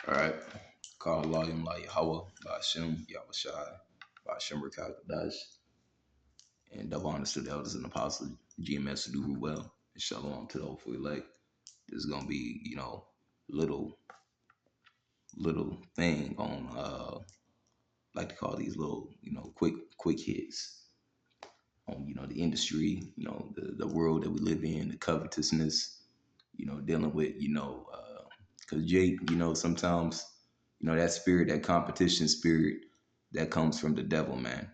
All right. Call Allah Yahweh, Ba'ashem, Yahweh Shai, Ba'ashem Rakakadash, and double honors to the elders and apostles, GMS to do well, and shalom to the hopeful elect. This is gonna be, little little thing on like to call these little, quick hits on, the industry, the world that we live in, the covetousness, dealing with, because Jake, sometimes, that spirit, that competition spirit, that comes from the devil, man,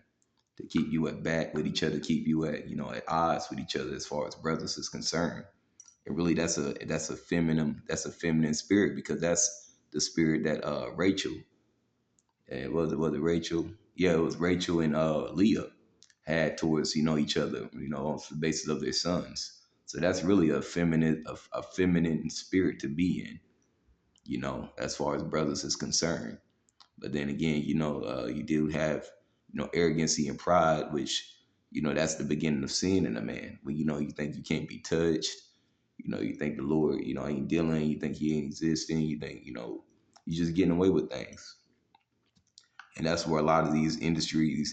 to keep you at bat with each other, keep you at, at odds with each other as far as brothers is concerned. And really, that's a feminine spirit because that's the spirit that Rachel, and was it Rachel? Yeah, it was Rachel and Leah had towards each other, on the basis of their sons. So that's really a feminine spirit to be in, as far as brothers is concerned. But then again, you do have arrogancy and pride, which that's the beginning of sin in a man. When you think you can't be touched, you think the Lord ain't dealing, you think He ain't existing, you think you're just getting away with things. And that's where a lot of these industry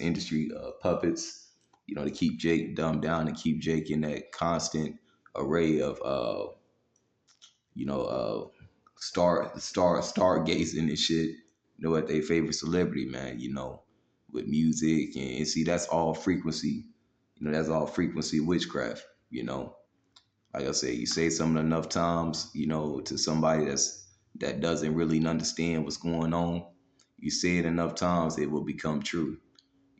puppets, to keep Jake dumbed down and keep Jake in that constant array of you know stargazing and shit. At their favorite celebrity, man. With music and see that's all frequency. That's all frequency witchcraft. Like I say, you say something enough times, to somebody that doesn't really understand what's going on. You say it enough times, it will become true.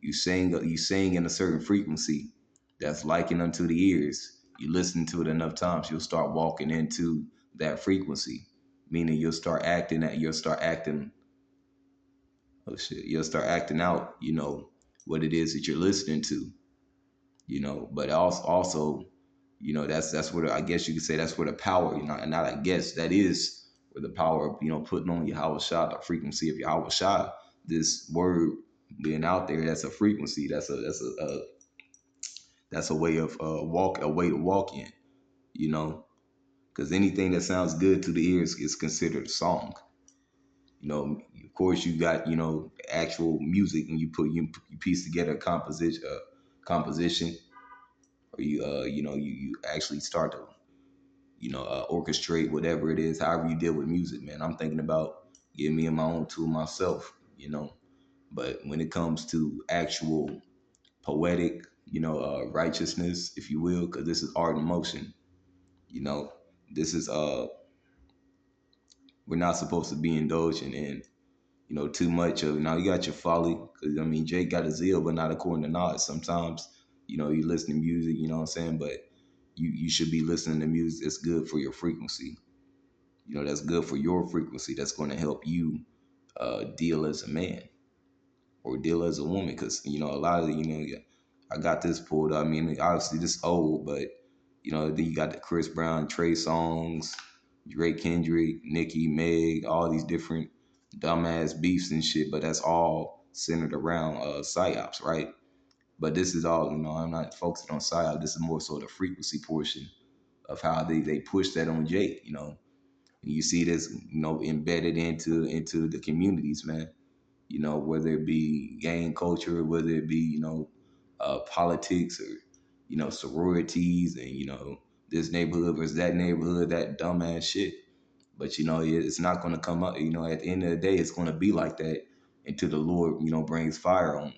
You sing in a certain frequency that's likened unto the ears. You listen to it enough times, you'll start walking into that frequency. Meaning you'll start acting oh shit, you'll start acting out, what it is that you're listening to, but also, that's where I guess you could say that's where the power, and not I guess that is where the power of, putting on Yahweh Shah, the frequency of Yahweh Shah, this word being out there, that's a frequency, that's a way of a way to walk in, you know, because anything that sounds good to the ears is considered a song. Of course, you got actual music, and you piece together a composition, or you actually start to orchestrate whatever it is, however you deal with music, man. I'm thinking about getting me in my own tool myself, but when it comes to actual poetic, righteousness, if you will, because this is art in motion. You know, this is we're not supposed to be indulging in too much of. Now you got your folly, because I mean Jake got a zeal, but not according to knowledge. Sometimes you listen to music, you know what I'm saying, but you should be listening to music that's good for your frequency. That's good for your frequency. That's going to help you deal as a man or deal as a woman, because a lot of I got this pulled up. I mean, obviously this old, but then you got the Chris Brown, Trey songs, Drake, Kendrick, Nicki, Meg, all these different dumbass beefs and shit. But that's all centered around psyops, right? But this is all, I'm not focusing on psyops. This is more so the frequency portion of how they push that on Jake. And you see this, embedded into the communities, man. Whether it be gang culture, whether it be, politics, or, sororities, and, this neighborhood versus that neighborhood, that dumbass shit. But, it's not going to come up, at the end of the day, it's going to be like that until the Lord, brings fire on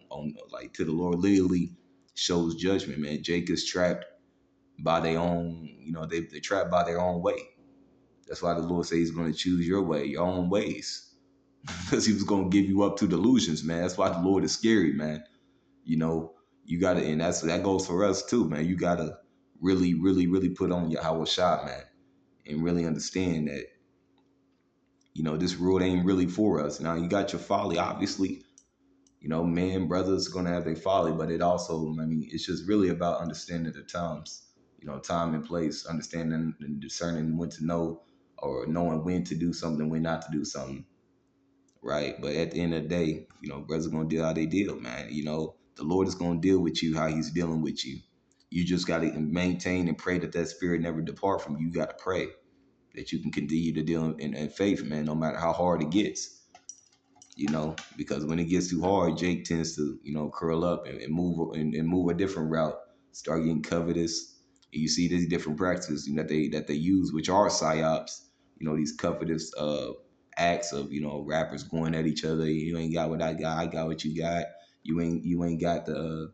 like, till the Lord literally shows judgment, man. Jake is trapped by their own, they're trapped by their own way. That's why the Lord says He's going to choose your way, your own ways, because He was going to give you up to delusions, man. That's why the Lord is scary, man. You know, you gotta, and that goes for us too, man. You gotta really, really, really put on your Howard shot, man, and really understand that this world ain't really for us. Now you got your folly, obviously. Men, brothers are gonna have their folly, but it also, I mean, it's just really about understanding the times, time and place, understanding and discerning when to know, or knowing when to do something, when not to do something, right? But at the end of the day, brothers are gonna deal how they deal, man. The Lord is gonna deal with you how He's dealing with you. You just gotta maintain and pray that that spirit never depart from you. You gotta pray that you can continue to deal in faith, man, no matter how hard it gets. Because when it gets too hard, Jake tends to, curl up and move and move a different route, start getting covetous. And you see these different practices that they use, which are psyops. These covetous acts of rappers going at each other. You ain't got what I got what you got. You ain't got the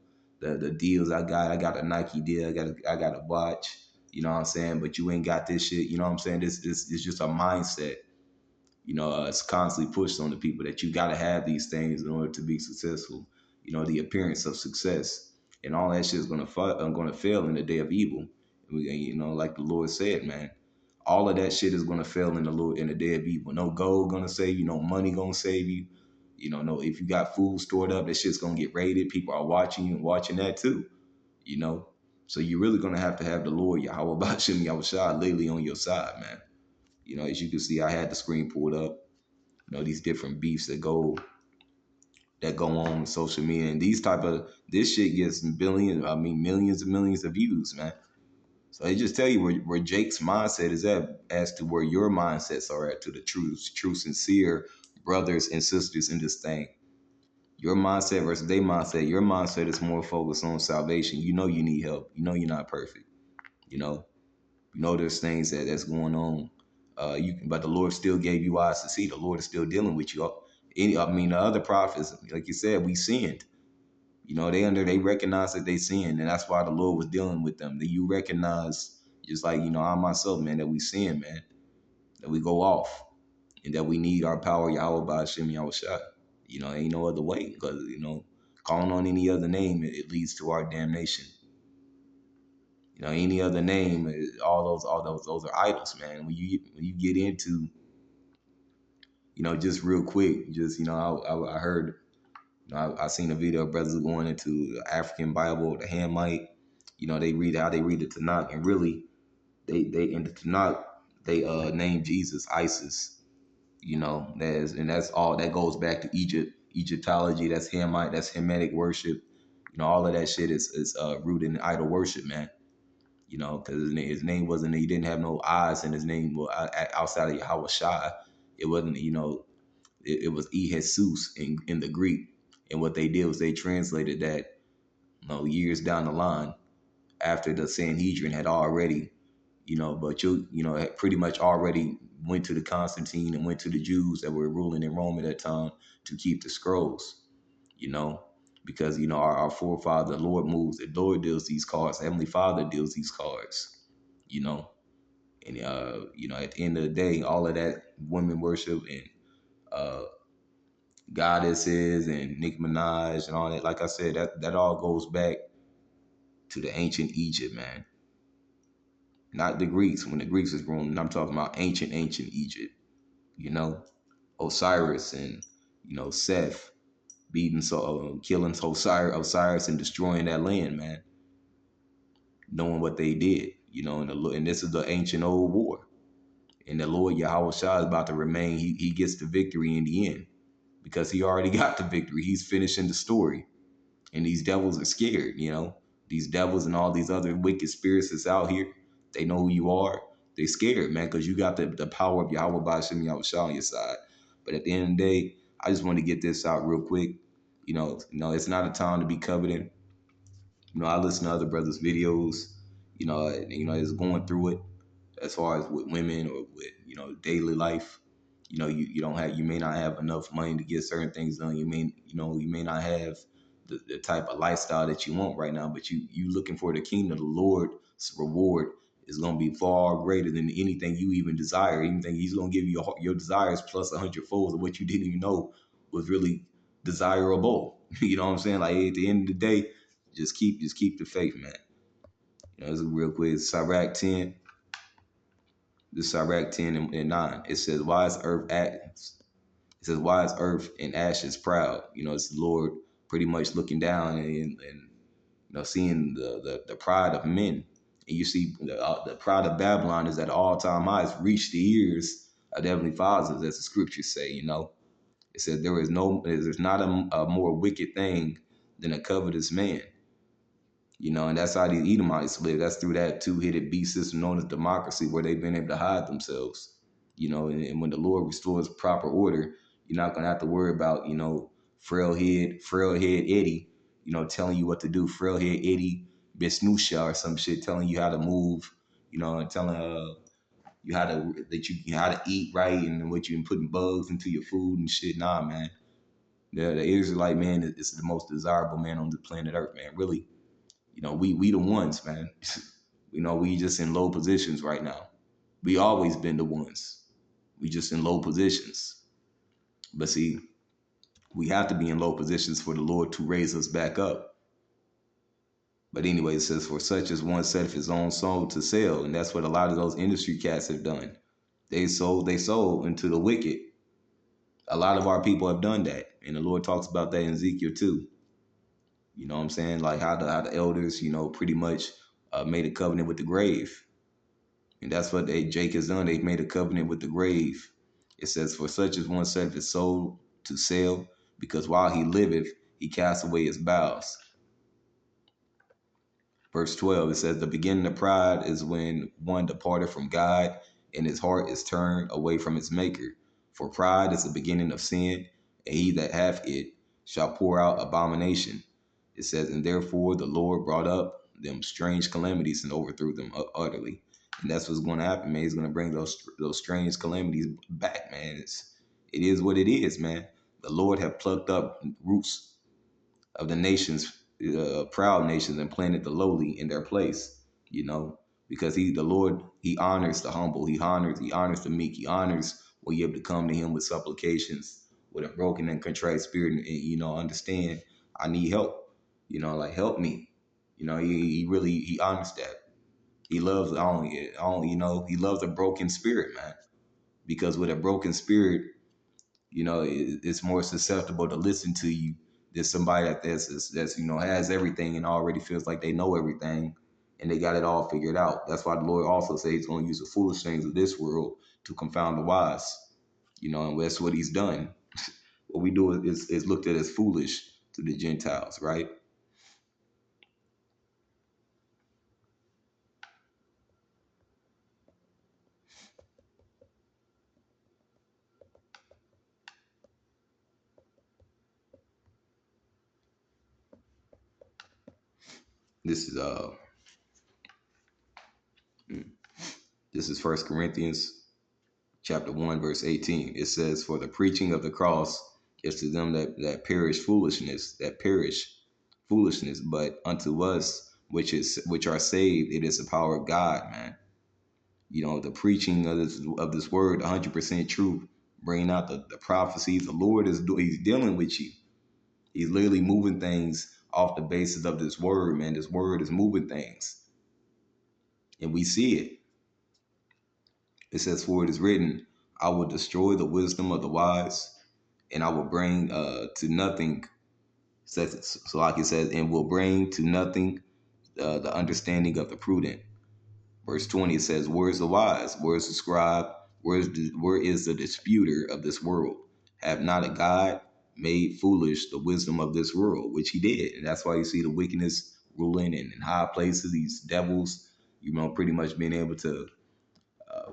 deals I got. I got a Nike deal. I got a watch. You know what I'm saying? But you ain't got this shit. You know what I'm saying? This is just a mindset. It's constantly pushed on the people that you got to have these things in order to be successful. The appearance of success and all that shit is gonna fail in the day of evil. Like the Lord said, man, all of that shit is gonna fail in the day of evil. No gold gonna save you. No money gonna save you. No, if you got food stored up, that shit's gonna get raided. People are watching you and watching that too. You know, so you're really gonna have to have the Lord Yahweh Bashim Yahushua lately on your side, man. As you can see, I had the screen pulled up. These different beefs that go on social media, and this shit gets billions, I mean millions and millions of views, man. So they just tell you where Jake's mindset is at, as to where your mindsets are at, to the true sincere brothers and sisters in this thing. Your mindset versus their mindset. Your mindset is more focused on salvation. You need help. You're not perfect. You know, there's things that's going on. But the Lord still gave you eyes to see. The Lord is still dealing with you. The other prophets, like you said, we sinned. They recognize that they sinned, and that's why the Lord was dealing with them. That you recognize, just like I myself, man, that we sin, man, that we go off, and that we need our power, Yahweh by Hashem Yahushua. Ain't no other way, because calling on any other name, it leads to our damnation. Any other name, those are idols, man. When you get into, just real quick, just I heard, I seen a video of brothers going into the African Bible, the Hamite. They read how they read the Tanakh, and really, they in the Tanakh they name Jesus Isis. That's all that goes back to Egyptology. That's Hamite. That's Hamitic worship. All of that shit is rooted in idol worship, man. Because his name wasn't, he didn't have no eyes in his name, well, outside of Yahweh Shai. It wasn't, it was Jesus in the Greek. And what they did was they translated that, years down the line, after the Sanhedrin had already, had pretty much already went to the Constantine and went to the Jews that were ruling in Rome at that time to keep the scrolls, you know, because, our forefather, the Lord moves, the Lord deals these cards, the Heavenly Father deals these cards, you know, and, at the end of the day, all of that women worship and goddesses and Nicki Minaj and all that, like I said, that all goes back to the ancient Egypt, man. Not the Greeks, when the Greeks was ruling. I'm talking about ancient Egypt, you know, Osiris and, Seth beating, killing Osiris and destroying that land, man. Knowing what they did, and this is the ancient old war. And the Lord Yahweh Shah is about to remain. He gets the victory in the end because he already got the victory. He's finishing the story. And these devils are scared, These devils and all these other wicked spirits that's out here, they know who you are. They scared, man, because you got the power of Yahweh Bashim Yahweh Shah on your side. But at the end of the day, I just want to get this out real quick. It's not a time to be coveting. I listen to other brothers' videos, it's going through it as far as with women or with, daily life. You don't have, you may not have enough money to get certain things done. You may not have the type of lifestyle that you want right now, but you looking for the kingdom. The Lord's reward is going to be far greater than anything you even desire. Anything He's going to give you your desires plus 100 folds of what you didn't even know was really desirable. You know what I'm saying? Like at the end of the day, just keep the faith, man. This is real quick. Sirach 10. This is Sirach 10 and 9. It says, "Why is earth acts?" It says, "Why is earth in ashes proud?" It's the Lord pretty much looking down and seeing the pride of men. And you see the pride of Babylon is at all-time highs, reached the ears of the Heavenly Fathers, as the scriptures say, It says there's not a more wicked thing than a covetous man. And that's how these Edomites live. That's through that two-headed beast system known as democracy, where they've been able to hide themselves. And when the Lord restores proper order, you're not gonna have to worry about, frail head Eddie, telling you what to do. Frail head Eddie Bisnusha or some shit telling you how to move, and telling you how to eat right and what you been putting bugs into your food and shit. Nah, man. The Israelite man is the most desirable man on the planet Earth, man. Really, we the ones, man. We just in low positions right now. We always been the ones. We just in low positions. But see, we have to be in low positions for the Lord to raise us back up. But anyway, it says, for such as one setteth his own soul to sell. And that's what a lot of those industry cats have done. They sold into the wicked. A lot of our people have done that. And the Lord talks about that in Ezekiel too. You know what I'm saying? Like how the elders, pretty much made a covenant with the grave. And that's what Jake has done. They've made a covenant with the grave. It says, for such as one setteth his soul to sell, because while he liveth, he cast away his bowels. Verse 12, it says, the beginning of pride is when one departed from God and his heart is turned away from its maker. For pride is the beginning of sin, and he that hath it shall pour out abomination. It says, and therefore the Lord brought up them strange calamities and overthrew them utterly. And that's what's going to happen, man. He's going to bring those strange calamities back, man. It is what it is, man. The Lord have plucked up roots of the nations, proud nations, and planted the lowly in their place. You know, because the Lord, he honors the humble, he honors the meek, he honors when you have to come to him with supplications, with a broken and contrite spirit, and understand I need help. Like help me. He really he honors that. He loves only he loves a broken spirit, man. Because with a broken spirit, it's more susceptible to listen to you than somebody that's has everything and already feels like they know everything and they got it all figured out. That's why the Lord also says he's going to use the foolish things of this world to confound the wise. And that's what he's done. What we do is looked at as foolish to the Gentiles, right? This is mm, this is First Corinthians chapter 1 verse 18. It says, for the preaching of the cross is to them that perish foolishness, but unto us which are saved, it is the power of God, man. The preaching of this word, 100% true, bringing out the prophecies. The Lord he's dealing with you. He's literally moving things off the basis of this word, man. This word is moving things, and we see it. It says, for it is written, I will destroy the wisdom of the wise, and I will bring to nothing. So like it says, and will bring to nothing the understanding of the prudent. Verse 20, it says, where is the wise? Where is the scribe? Where is the disputer of this world? Have not a God made foolish the wisdom of this world, which he did. And that's why you see the wickedness ruling in high places, these devils, pretty much being able to uh,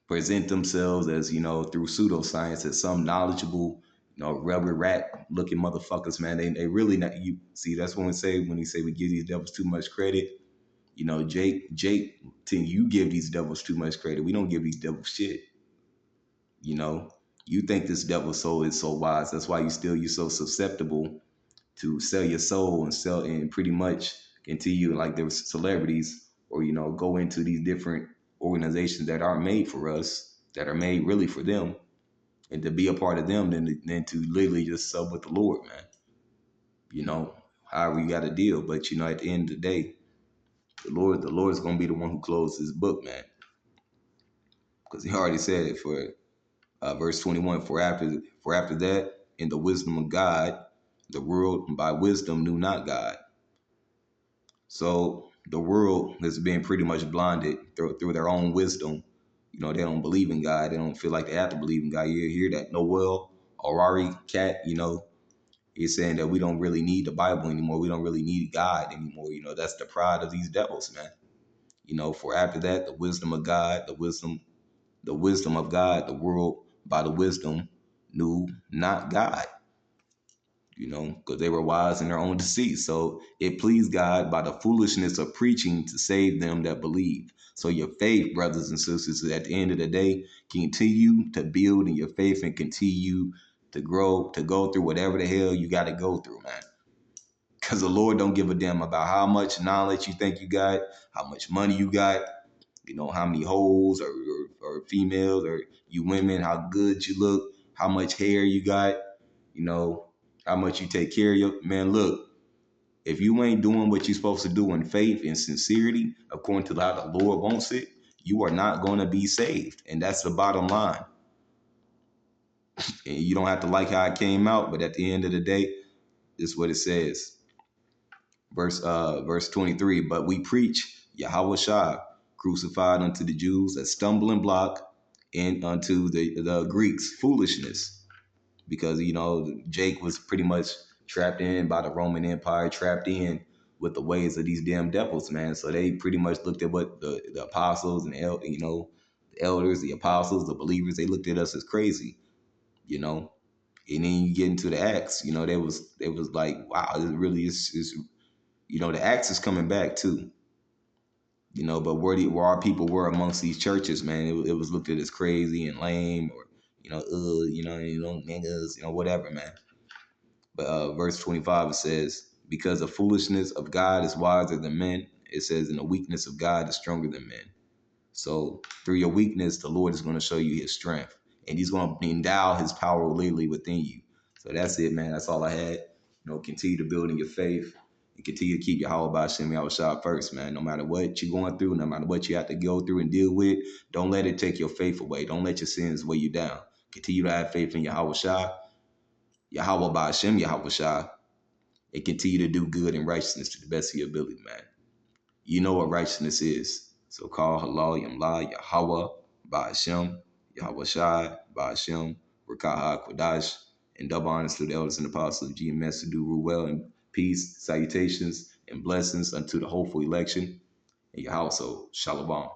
present themselves as, through pseudoscience as some knowledgeable, rubber rat looking motherfuckers, man. They really not, you see, that's when he say we give these devils too much credit. Jake, you give these devils too much credit. We don't give these devils shit. You know, you think this devil soul is so wise. That's why you're so susceptible to sell your soul and pretty much continue like there's celebrities or go into these different organizations that aren't made for us, that are made really for them, and to be a part of them than to literally just sub with the Lord, man. However you got to deal, but at the end of the day, the Lord is gonna be the one who closes his book, man, because he already said it for verse 21. For after that, in the wisdom of God, the world by wisdom knew not God. So the world has been pretty much blinded through their own wisdom. They don't believe in God. They don't feel like they have to believe in God. You hear that Noel Harari cat, It's saying that we don't really need the Bible anymore. We don't really need God anymore. You know, that's the pride of these devils, man. You know, for after that, the wisdom of God, the wisdom of God, the world by the wisdom knew not God, you know, because they were wise in their own deceit. So it pleased God by the foolishness of preaching to save them that believe. So your faith, brothers and sisters, at the end of the day, continue to build in your faith and continue to grow, to go through whatever the hell you got to go through, man. Because the Lord don't give a damn about how much knowledge you think you got, how much money you got, you know, how many hoes or females or you women, how good you look, how much hair you got, you know, how much you take care of your man. Look, if you ain't doing what you're supposed to do in faith and sincerity, according to how the Lord wants it, you are not going to be saved. And that's the bottom line. And you don't have to like how it came out, but at the end of the day, this is what it says. Verse 23, but we preach Yahweh Shai, crucified unto the Jews a stumbling block, and unto the Greeks foolishness, because you know Jake was pretty much trapped in by the Roman Empire, trapped in with the ways of these damn devils, man. So they pretty much looked at what the apostles and you know, the elders, the apostles, the believers, they looked at us as crazy, you know. And then you get into the Acts, you know, they was like, wow, this really is you know, the Acts is coming back too, you know, but where our people were amongst these churches, man, it was looked at as crazy and lame, or you know, niggas, you know, whatever, man. But verse 25, it says, because the foolishness of God is wiser than men. It says, and the weakness of God is stronger than men. So through your weakness, the Lord is going to show you his strength, and he's going to endow his power literally within you. So that's it, man. That's all I had. You know, continue to build in your faith and continue to keep your Yahweh Shem Yahweh Shah first, man. No matter what you're going through, no matter what you have to go through and deal with, don't let it take your faith away. Don't let your sins weigh you down. Continue to have faith in Yahweh Shah, Yahweh Shem Yahweh Shah, and continue to do good and righteousness to the best of your ability, man. You know what righteousness is. So call halal yamla Yahweh Ba'ashem, Yahweh Shai Ba'ashem, Rakaha Kwadash, and double honors to the elders and apostles of GMS to do rule well and peace, salutations, and blessings unto the hopeful election in your household. Shalom.